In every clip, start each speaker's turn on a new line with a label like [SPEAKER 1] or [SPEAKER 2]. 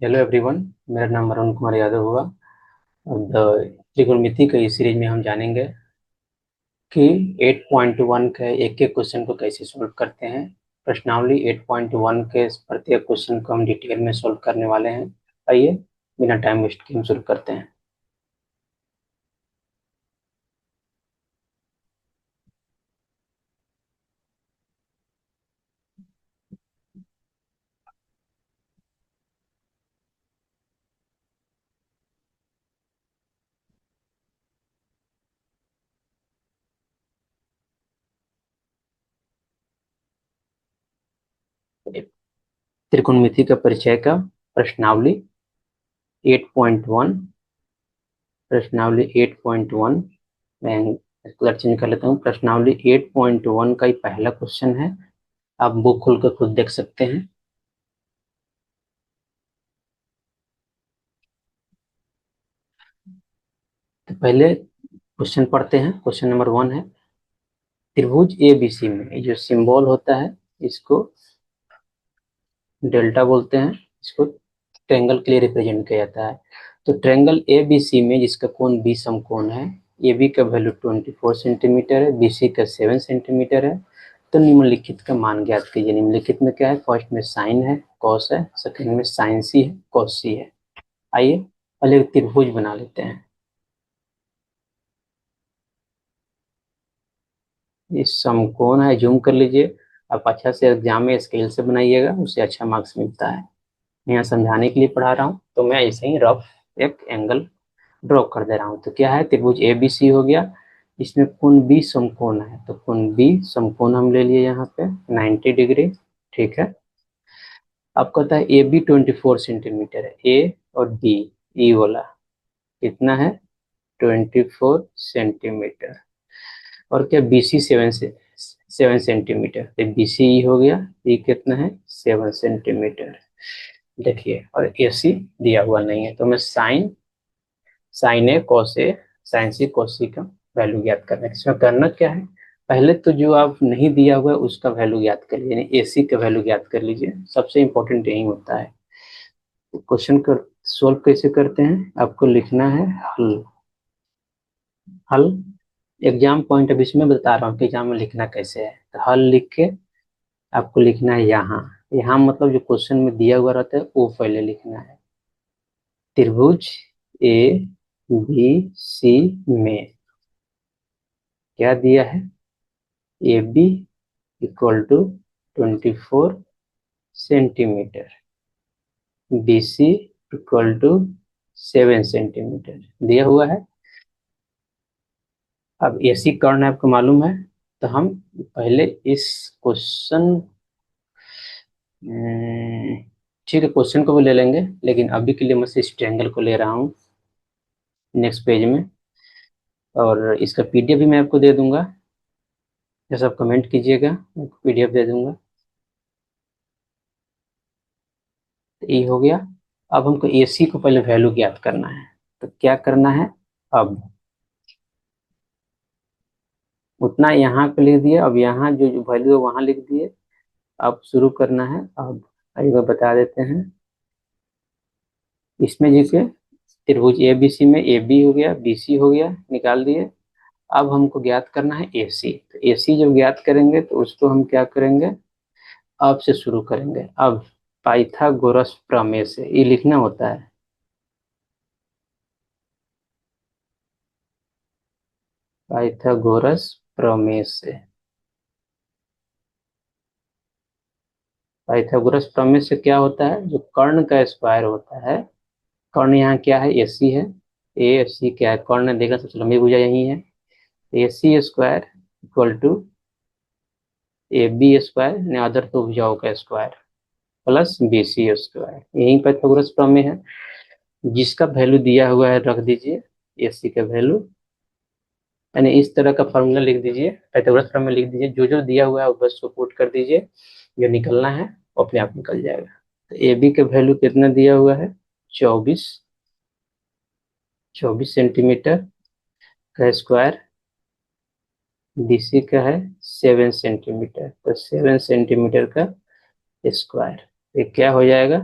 [SPEAKER 1] Hello everyone. मेरा नाम अरुण कुमार यादव हुआ। अब त्रिकोणमिति के इस सीरीज में हम जानेंगे कि 8.1 के एक एक क्वेश्चन को कैसे सॉल्व करते हैं। प्रश्नावली 8.1 के प्रत्येक क्वेश्चन को हम डिटेल में सॉल्व करने वाले हैं। आइए बिना टाइम वेस्ट किए हम शुरू करते हैं। त्रिकोणमिति का परिचय का प्रश्नावली 8.1। प्रश्नावली 8.1 मैं कलर चेंज कर लेता हूँ। प्रश्नावली 8.1 का ही पहला क्वेश्चन है। आप बुक खोल कर खुद देख सकते हैं। तो पहले क्वेश्चन पढ़ते हैं। क्वेश्चन नंबर 1 है, त्रिभुज ए बी सी में ये जो सिंबल होता है इसको डेल्टा बोलते हैं। इसको ट्रायंगल के लिए रिप्रेजेंट किया जाता है। तो ट्रायंगल ए बी सी में जिसका कोण बी समकोण है, ए बी का वैल्यू 24 सेंटीमीटर है, बी सी का 7 सेंटीमीटर है। तो निम्नलिखित का मान ज्ञात कीजिए। निम्नलिखित में क्या है? फर्स्ट में साइन है, कॉस है, सेकंड में साइन सी है, कॉस सी है। आइए पहले एक त्रिभुज बना लेते हैं। ये समकोण है, जूम कर लीजिए। आप अच्छा से एग्जाम में स्केल से बनाइएगा, उससे अच्छा मार्क्स मिलता है। मैं यहाँ समझाने के लिए पढ़ा रहा हूँ, तो मैं ऐसे ही रफ एक एंगल ड्रॉ कर दे रहा हूँ। तो क्या है? त्रिभुज ए बी सी हो गया। इसमें कोण बी समकोण है, तो कोण बी समकोण हम ले लिए यहाँ पे 90 डिग्री। ठीक है। अब कहता है ए बी 24 सेंटीमीटर है। ए और बी, ई वाला कितना है? 24 सेंटीमीटर। और क्या? B C 7 centimetre. तो बी सी ई हो गया। ई कितना है? 7 सेंटीमीटर। देखिए, और ए सी दिया हुआ नहीं है, तो मैं sign A cos A, sign C cos सी का वैल्यू ज्ञात करना है। इसमें करना क्या है? पहले तो जो आप नहीं दिया हुआ है उसका वैल्यू ज्ञात कर लीजिए, यानी ए सी का वैल्यू ज्ञात कर लीजिए। सबसे इंपॉर्टेंट यही होता है। क्वेश्चन कर सोल्व कैसे करते हैं? आपको लिखना है हल। हल एग्जाम पॉइंट ऑफ व्यू में बता रहा हूँ कि एग्जाम में लिखना कैसे है। तो हल लिख के आपको लिखना है यहाँ। यहाँ मतलब जो क्वेश्चन में दिया हुआ रहता है वो पहले लिखना है। त्रिभुज ए बी सी में क्या दिया है? A B equal to 24 centimetre, B C equal to 7 centimetre दिया हुआ है। अब ए सी कर्ण आपको मालूम है, तो हम पहले इस क्वेश्चन, ठीक है, क्वेश्चन को भी ले लेंगे, लेकिन अभी के लिए मैं इस ट्रायंगल को ले रहा हूँ नेक्स्ट पेज में। और इसका पीडीएफ भी मैं आपको दे दूंगा। जैसे आप कमेंट कीजिएगा, मैं पीडीएफ दे दूंगा। तो ये हो गया। अब हमको एसी को पहले वैल्यू ज्ञात करना है। तो क्या करना है? अब उतना यहाँ पे लिख दिए, अब यहाँ जो जो वैल्यू है वहां लिख दिए। अब शुरू करना है। अब आइए बता देते हैं। इसमें जैसे त्रिभुज ए बी सी में ए बी हो गया, बी सी हो गया, निकाल दिए। अब हमको ज्ञात करना है ए सी। तो ए सी जब ज्ञात करेंगे तो उसको हम क्या करेंगे? अब से शुरू करेंगे। अब पाइथागोरस प्रमेय से ये लिखना होता है। पाइथागोरस प्रमेय से। पाइथागोरस प्रमेय से क्या होता है? जो कर्ण का स्क्वायर होता है, कर्ण यहाँ क्या है? ए सी है। ए सी क्या है? कर्ण देखना, सबसे लंबी भुजा यही है। A C square equal to A B square, यानी अदर दो भुजाओं का square, plus B C square. यही पाइथागोरस प्रमेय है। जिसका वैल्यू दिया हुआ है रख दीजिए, ए सी का वैल्यू, यानी इस तरह का फॉर्मूला लिख दीजिए। पाइथागोरस प्रमेय लिख दीजिए। जो जो दिया हुआ है वो बस को पुट कर दीजिए। जो निकलना है वो अपने आप निकल जाएगा। तो ए बी का वैल्यू कितना दिया हुआ है? 24 सेंटीमीटर का स्क्वायर। बीसी का है 7 सेंटीमीटर, तो 7 सेंटीमीटर का स्क्वायर। ये क्या हो जाएगा?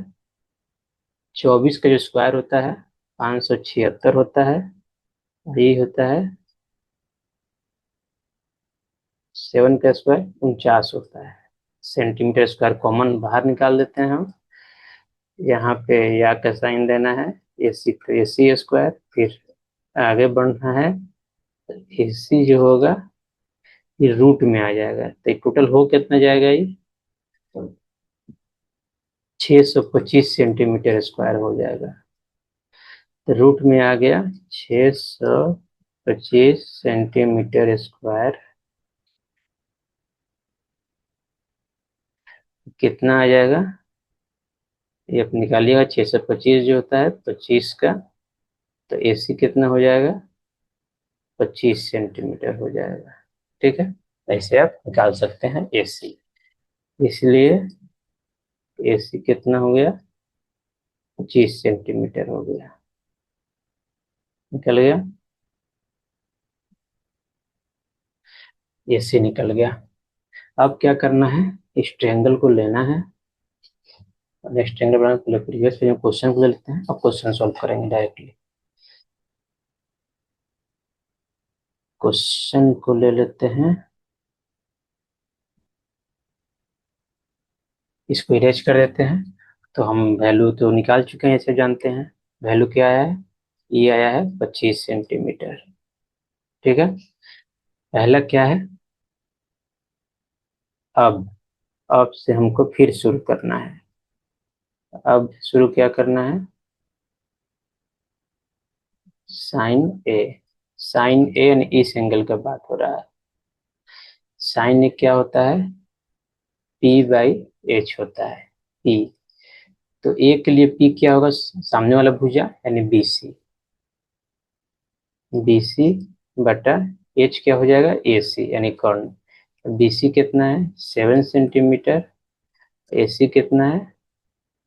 [SPEAKER 1] 24 का जो स्क्वायर होता है 576 होता है, और ये होता है 7 का स्क्वायर 49 होता है। सेंटीमीटर स्क्वायर कॉमन बाहर निकाल देते हैं हम। यहाँ पे या का साइन देना है, AC तो AC स्क्वायर, फिर आगे बढ़ना है। AC जो होगा ये रूट में आ जाएगा, तो टोटल हो कितना जाएगा ये 625 सेंटीमीटर स्क्वायर हो जाएगा। तो रूट में आ गया 625 सेंटीमीटर स्क्वायर। कितना आ जाएगा ये आप निकालिएगा, 625 जो होता है 25 का, तो AC कितना हो जाएगा 25 सेंटीमीटर हो जाएगा। ठीक है, ऐसे आप निकाल सकते हैं AC। इसलिए AC कितना हो गया 25 सेंटीमीटर हो गया, निकल गया, AC निकल गया। अब क्या करना है, इस ट्रायंगल को लेना है। नेक्स्ट ट्रायंगल बनाने के लिए प्रीवियस पेज में क्वेश्चन को ले लेते हैं और क्वेश्चन सॉल्व करेंगे डायरेक्टली। क्वेश्चन को ले लेते हैं, इसको इरेज कर देते हैं। तो हम वैल्यू तो निकाल चुके हैं, जैसे जानते हैं वैल्यू क्या आया है, ये आया है 25 सेंटीमीटर। ठीक है, पहला क्या है, अब अब से हमको फिर शुरू करना है। अब शुरू क्या करना है, साइन ए। साइन ए यानी इस एंगल का बात हो रहा है। साइन ए क्या होता है, P/H होता है, P। तो ए के लिए P क्या होगा, सामने वाला भुजा यानी BC, BC बटा H क्या हो जाएगा AC यानी कर्ण। BC कितना है 7 सेंटीमीटर, AC कितना है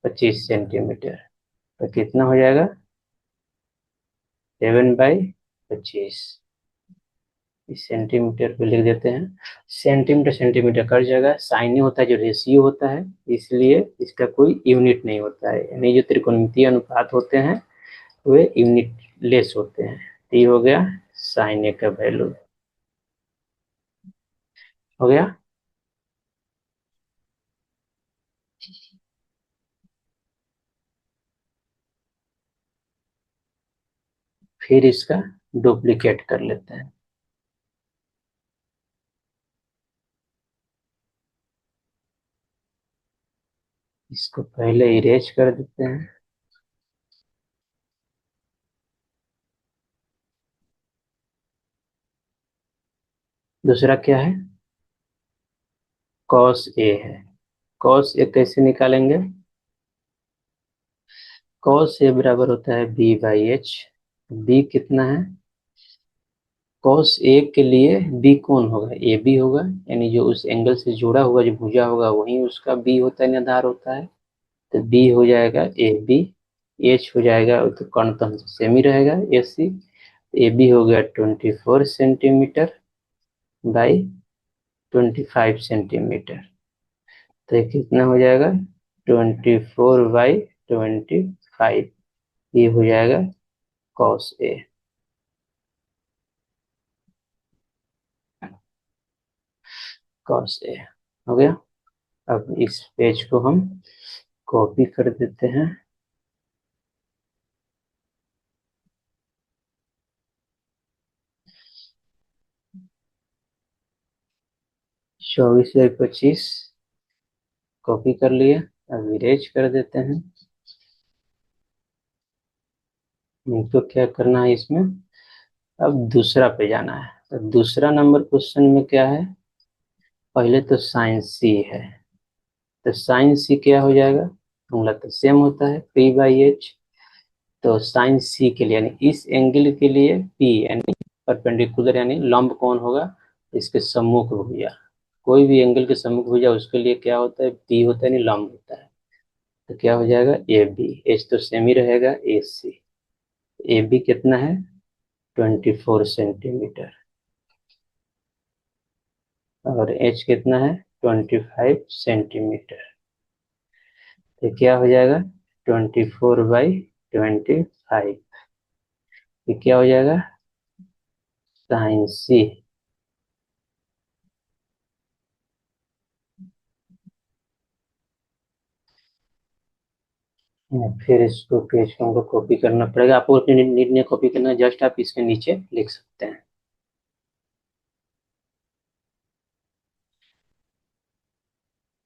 [SPEAKER 1] 25 सेंटीमीटर, तो कितना हो जाएगा 7/25। इस सेंटीमीटर पे लिख देते हैं, सेंटीमीटर सेंटीमीटर कर जाएगा। साइन होता है जो रेशियो होता है, इसलिए इसका कोई यूनिट नहीं होता है, यानी जो त्रिकोणमितीय अनुपात होते हैं वे यूनिट लेस होते हैं। तो ये हो गया साइन ए का वैल्यू, हो गया। फिर इसका डुप्लीकेट कर लेते हैं। इसको पहले इरेज कर देते हैं। दूसरा क्या है, कॉस ए है। कॉस ए कैसे निकालेंगे, कॉस ए बराबर होता है B/H। बी कितना है, कॉस ए के लिए बी कौन होगा, ए बी होगा, यानी जो उस एंगल से जुड़ा हुआ जो भुजा होगा वही उसका बी होता है, आधार होता है। तो बी हो जाएगा AB, एच हो जाएगा, तो कर्ण तो सेम ही रहेगा AC। ए बी हो गया 24 सेंटीमीटर बाई 25 सेंटीमीटर, तो ये कितना हो जाएगा 24/25, ये हो जाएगा कॉस ए। कॉस ए हो गया। अब इस पेज को हम कॉपी कर देते हैं। 24/25 कॉपी कर लिए। अब इरेज कर देते हैं। इनको क्या करना है इसमें, अब दूसरा पे जाना है। तो दूसरा नंबर क्वेश्चन में क्या है, पहले तो साइन सी है। तो साइन सी क्या हो जाएगा, फॉर्मूला तो सेम होता है P/H। तो साइन सी के लिए यानी इस एंगल के लिए P यानी परपेंडिकुलर यानी लंब कौन होगा, इसके सम्मुख भुजा। कोई भी एंगल के सम्मुख भुजा उसके लिए क्या होता है P होता है यानी लंब होता है। तो क्या हो जाएगा AB, H तो सेम ही रहेगा AC। AB कितना है 24 सेंटीमीटर, और H कितना है 25 सेंटीमीटर। तो क्या हो जाएगा 24/25, ये क्या हो जाएगा, साइन सी। फिर इसको पेज को हमको कॉपी करना पड़ेगा, आपको अपनी नीड ने कॉपी करना है, जस्ट आप इसके नीचे लिख सकते हैं।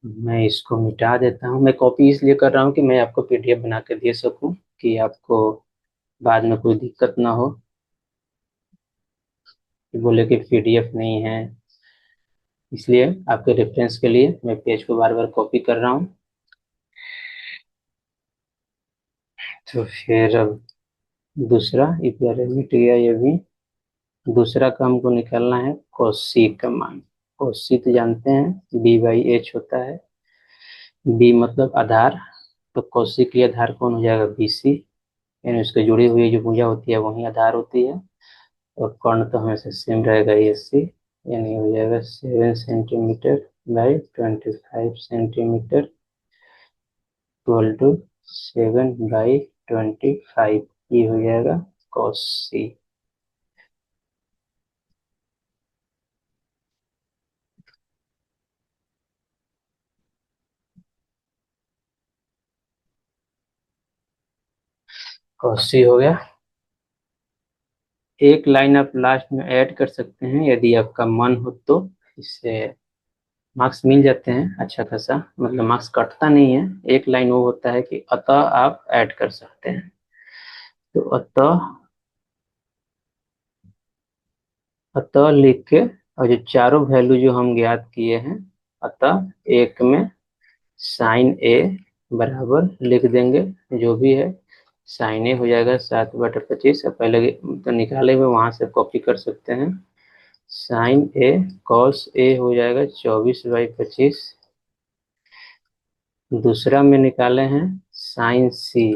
[SPEAKER 1] मैं इसको मिटा देता हूँ, मैं कॉपी इसलिए कर रहा हूँ कि मैं आपको पीडीएफ बना के दे सकूँ, कि आपको बाद में कोई दिक्कत ना हो कि बोले कि पीडीएफ नहीं है। इसलिए आपके रेफरेंस के लिए मैं पेज को बार बार कॉपी कर रहा हूँ। तो फिर अब दूसरा इक्वेशन मिट गया ये भी। दूसरा का हमको निकालना है कोसी का मान। कोसी तो जानते हैं B/H होता है, बी मतलब आधार, तो कोसी के लिए आधार कौन हो जाएगा, BC, यानी उसके जुड़ी हुई जो भुजा होती है वही आधार होती है। और कर्ण तो हमेशा सेम रहेगा, AC, यानी हो जाएगा 7 सेंटीमीटर/25 सेंटीमीटर इक्वल टू 7/25, ये हो जाएगा cos C। cos C हो गया। एक लाइन आप लास्ट में ऐड कर सकते हैं यदि आपका मन हो तो, इससे मार्क्स मिल जाते हैं अच्छा खासा, मतलब मार्क्स कटता नहीं है। एक लाइन वो होता है कि अतः आप ऐड कर सकते हैं, तो अतः, अतः लिख के, और जो चारों वैल्यू जो हम ज्ञात किए हैं, अतः एक में साइन ए बराबर लिख देंगे, जो भी है साइन ए हो जाएगा 7/25, पहले तो निकाले हुए वहां से कॉपी कर सकते हैं। साइन ए कॉस ए हो जाएगा 24/25। दूसरा में निकाले हैं साइन सी,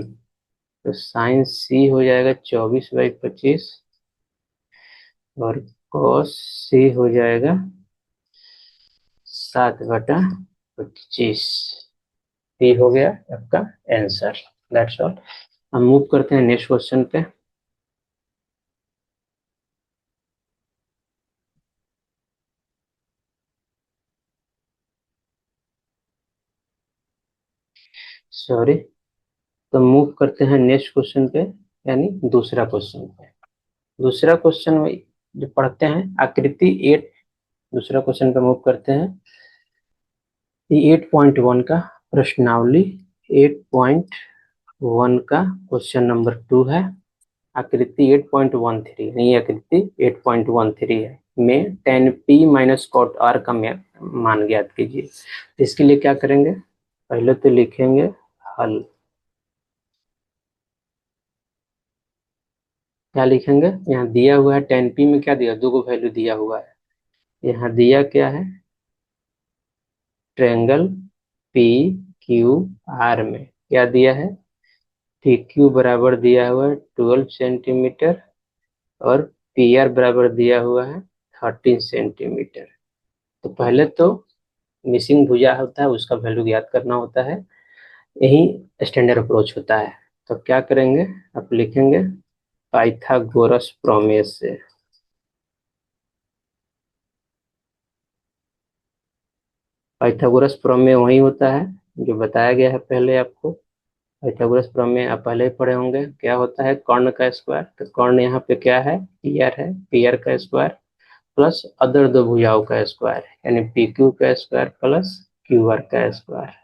[SPEAKER 1] तो साइन सी हो जाएगा 24/25, और कॉस सी हो जाएगा 7/25। ये हो गया आपका आंसर। That's all. हम मूव करते हैं नेक्स्ट क्वेश्चन पे। सॉरी, तो मूव करते हैं नेक्स्ट क्वेश्चन पे, यानी दूसरा क्वेश्चन पे। दूसरा क्वेश्चन में जो पढ़ते हैं आकृति 8, दूसरा क्वेश्चन पे मूव करते हैं। ये 8.1 का प्रश्नावली, 8.1 का क्वेश्चन नंबर 2 है। आकृति 8.13 नहीं, आकृति 8.13 है, में tan P minus cot R का मान ज्ञात कीजिए। इसके लिए क्या करेंगे, पहले तो लिखेंगे हल। क्या लिखेंगे, यहाँ दिया हुआ है tan P में क्या दिया, दो गो वैल्यू दिया हुआ है। यहाँ दिया क्या है, ट्रेंगल पी क्यू आर में क्या दिया है, पी क्यू बराबर दिया हुआ है 12 सेंटीमीटर, और पी आर बराबर दिया हुआ है 13 सेंटीमीटर। तो पहले तो मिसिंग भुजा होता है उसका वैल्यू ज्ञात करना होता है, यही स्टैंडर्ड अप्रोच होता है। तो क्या करेंगे, आप लिखेंगे पाइथागोरस प्रमेय से। पाइथागोरस प्रमेय वही होता है जो बताया गया है पहले आपको। पाइथागोरस प्रमेय आप पहले ही पढ़े होंगे, क्या होता है, कर्ण का स्क्वायर, तो कर्ण यहाँ पे क्या है, पी आर है, पी आर का स्क्वायर प्लस अदर दो भुजाओं का स्क्वायर, यानी पी क्यू का स्क्वायर प्लस क्यू आर का स्क्वायर।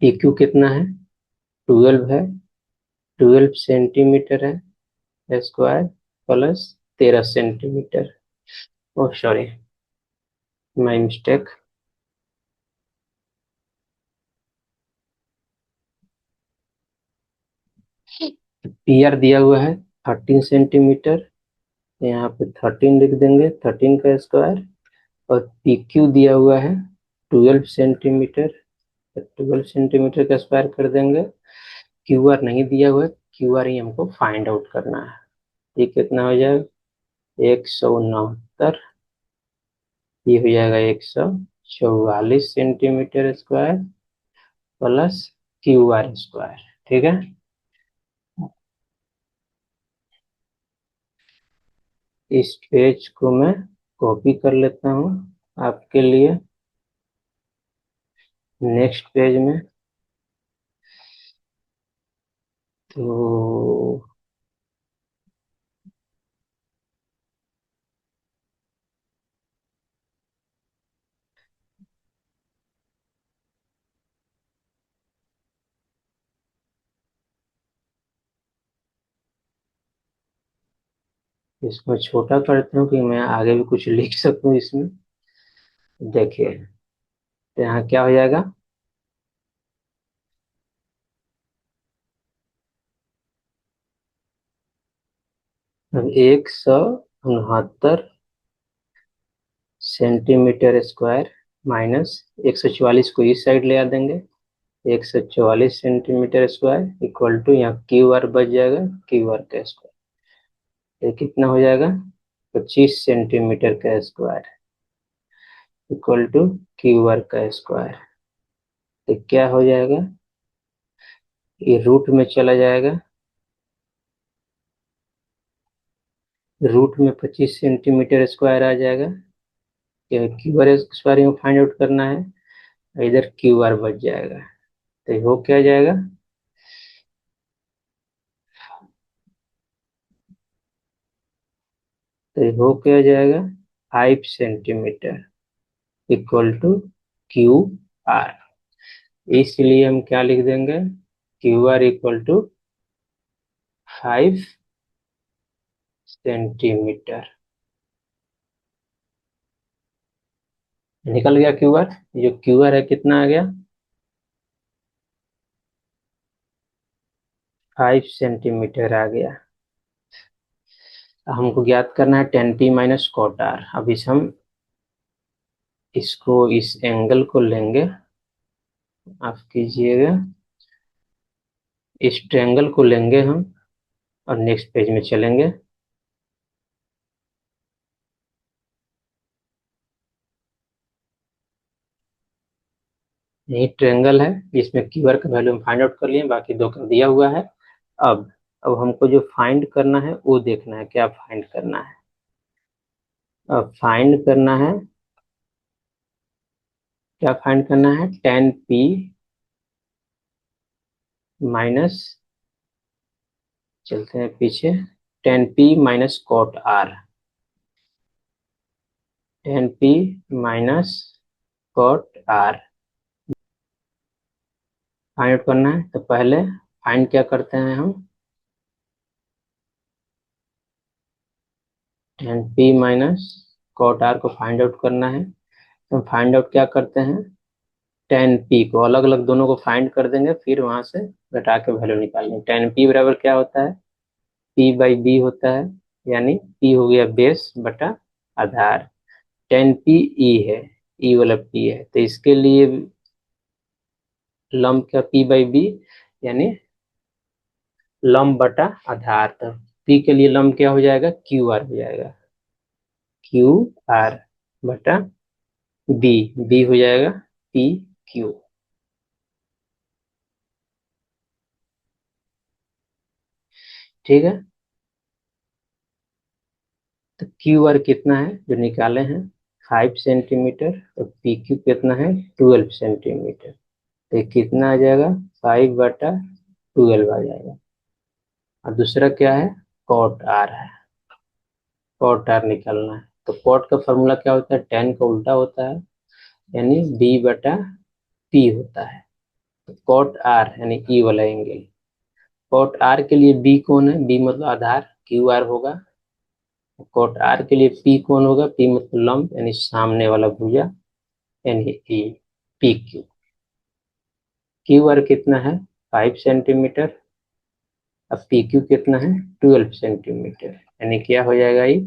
[SPEAKER 1] पी क्यू कितना है, 12 है, 12 सेंटीमीटर है square, plus 13 centimetre. Oh sorry, my mistake. P R दिया हुआ है 13 सेंटीमीटर, यहाँ पे 13 लिख देंगे, 13 का स्क्वायर, और पी क्यू दिया हुआ है 12 सेंटीमीटर, तो 12 सेंटीमीटर का स्क्वायर कर देंगे। क्यू आर नहीं दिया हुआ है, क्यू आर ही हमको फाइंड आउट करना है। ये कितना हो जाएगा, 169, ये हो जाएगा 44 centimetre square plus QR square. ठीक है, इस पेज को मैं कॉपी कर लेता हूँ आपके लिए। नेक्स्ट पेज में तो इसको छोटा करता हूँ कि मैं आगे भी कुछ लिख सकूँ इसमें। देखिए, तो यहाँ क्या हो जाएगा, अब 169 सेंटीमीटर स्क्वायर माइनस 144 को इस साइड ले आ देंगे। 144 सेंटीमीटर स्क्वायर इक्वल टू यहाँ QR बच जाएगा, QR का स्क्वायर। ये कितना हो जाएगा, 25 सेंटीमीटर का स्क्वायर इक्वल टू QR का स्क्वायर। तो क्या हो जाएगा, ये रूट में चला जाएगा, रूट में 25 सेंटीमीटर स्क्वायर आ जाएगा। QR स्क्वायर में फाइंड आउट करना है, इधर QR बच जाएगा। तो ये हो क्या जाएगा, तो ये हो क्या जाएगा, 5 सेंटीमीटर इक्वल टू QR। इसलिए हम क्या लिख देंगे, QR इक्वल टू 5 सेंटीमीटर। निकल गया QR। जो QR है कितना आ गया, 5 सेंटीमीटर आ गया। हमको ज्ञात करना है tan T - cot R। अब इस हम इसको इस एंगल को लेंगे, आप कीजिएगा, इस ट्रायंगल को लेंगे हम और नेक्स्ट पेज में चलेंगे। यही ट्रायंगल है, इसमें QR का वैल्यू हम फाइंड आउट कर लिए, बाकी दो का दिया हुआ है। अब अब हमको जो फाइंड करना है वो देखना है, क्या फाइंड करना है। अब फाइंड करना है, क्या फाइंड करना है, tan P माइनस, चलते हैं पीछे, tan P - cot R, tan P - cot R find out करना है। तो पहले फाइंड क्या करते हैं हम, tan P - cot R को फाइंड आउट करना है। तो फाइंड आउट क्या करते हैं, tan P को अलग अलग दोनों को फाइंड कर देंगे, फिर वहां से घटा के वैल्यू निकालेंगे। tan P बराबर क्या होता है, P/B होता है, यानी P हो गया बेस बटा आधार। tan P E है, E वाला P है, तो इसके लिए लंब क्या, P/B यानी लंब बटा आधार। तो P के लिए लंब क्या हो जाएगा, QR हो जाएगा, QR बटा B हो जाएगा PQ। ठीक है, तो QR कितना है जो निकाले हैं, 5 सेंटीमीटर, और PQ कितना है, 12 सेंटीमीटर। तो ये कितना आ जाएगा, 5/12 आ जाएगा। और दूसरा क्या है, कॉट आर है, कॉट आर निकालना है। तो कॉट का फॉर्मूला क्या होता है, tan का उल्टा होता है, यानी B/P होता है। तो कॉट आर यानी ई वाला एंगल, कॉट आर के लिए बी कौन है, बी मतलब आधार, QR होगा। कॉट आर के लिए पी कौन होगा, पी मतलब लंब यानी सामने वाला भुजा, यानी ई, PQ। QR कितना है, 5 सेंटीमीटर, अब PQ कितना है, 12 सेंटीमीटर, यानी क्या हो जाएगा, ये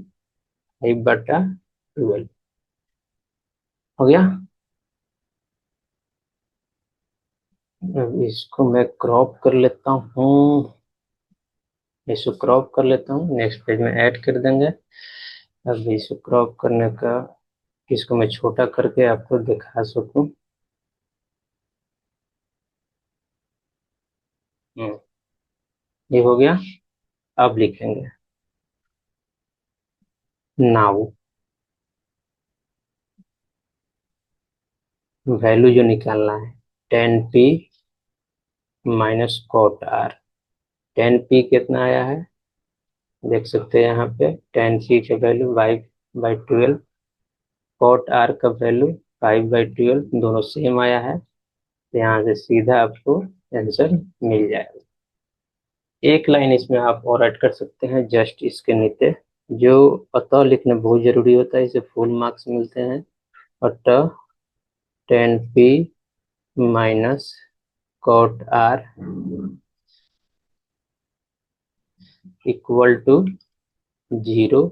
[SPEAKER 1] 5/12 हो गया। अब इसको मैं क्रॉप कर लेता हूँ, इसको क्रॉप कर लेता हूँ, नेक्स्ट पेज में ऐड कर देंगे। अब इसको क्रॉप करने का इसको मैं छोटा करके आपको दिखा सकूं। हम्म, ये हो गया। अब लिखेंगे नाउ, वैल्यू जो निकालना है 10p minus cot are. 10p कितना आया है, देख सकते हैं यहाँ पे। 10p का वैल्यू 5/12, कॉट आर का वैल्यू 5/12, दोनों सेम आया है। तो यहाँ से सीधा आपको आंसर मिल जाएगा। एक लाइन इसमें आप और ऐड कर सकते हैं जस्ट इसके नीचे, जो अतः लिखना बहुत जरूरी होता है, इसे फुल मार्क्स मिलते हैं। अतः 10p minus cot R equal to 0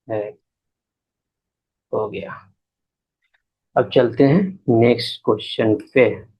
[SPEAKER 1] है। हो गया। अब चलते हैं नेक्स्ट क्वेश्चन पे।